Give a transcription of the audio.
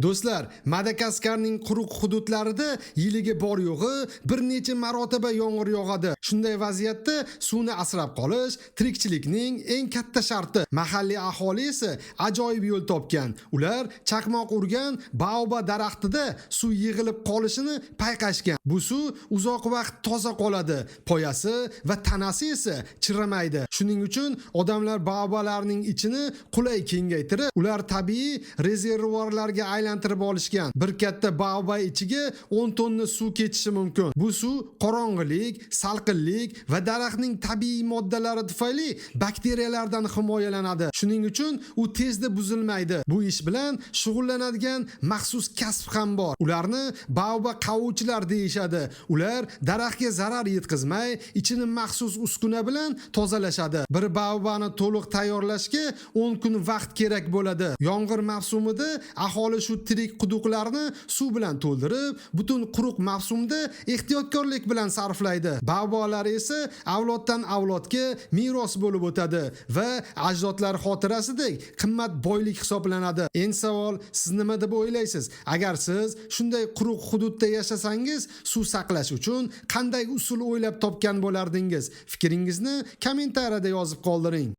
Do'stlar, Madagaskarning quruq hududlarida yiliga bor yo'g'i bir necha marotaba yomg'ir yog'adi. Shunday vaziyatda suvni asrab qolish tirikchilikning eng katta sharti. Mahalliy aholi esa ajoyib yo'l topgan. Ular chaqmoq urgan baobab daraxtida suv yig'ilib qolishini payqashgan. Bu suv uzoq vaqt toza qoladi, poyasi va tanasi esa chirimaydi. Shuning uchun odamlar baobablarning ichini qulay kengaytirib, ular tabiiy rezervuarlarga aylantirib olishgan. Bir katta baobab ichiga 10 tonna suv ketishi mumkin. Bu suv qorong'ilik, salqinlik va daraxtning tabiiy moddalari tufayli bakteriyalardan himoyalanadi. Shuning uchun u tezda buzilmaydi. Bu ish bilan shug'ullanadigan maxsus kasb ham bor. Ularni baobab qovuvchilar deyishadi. Ular daraxtga zarar yetkazmay, ichini maxsus uskuna bilan tozalashadi. Bir baobabni to'liq tayyorlashga 10 kun vaqt kerak bo'ladi. Yomg'ir mavsumida aholi shu tirik quduqlarni suv bilan to'ldirib, butun quruq mavsumda ehtiyotkorlik bilan sarflaydi. Baobablar esa avloddan avlodga meros bo'lib o'tadi va ajdodlar xotirasidek qimmat boylik hisoblanadi. Endi savol, siz nima deb o'ylaysiz? Agar siz shunday quruq hududda yashasangiz, suv saqlash uchun qanday usul o'ylab topgan bo'lardingiz? Fikringizni kommentariyada yozib qoldiring.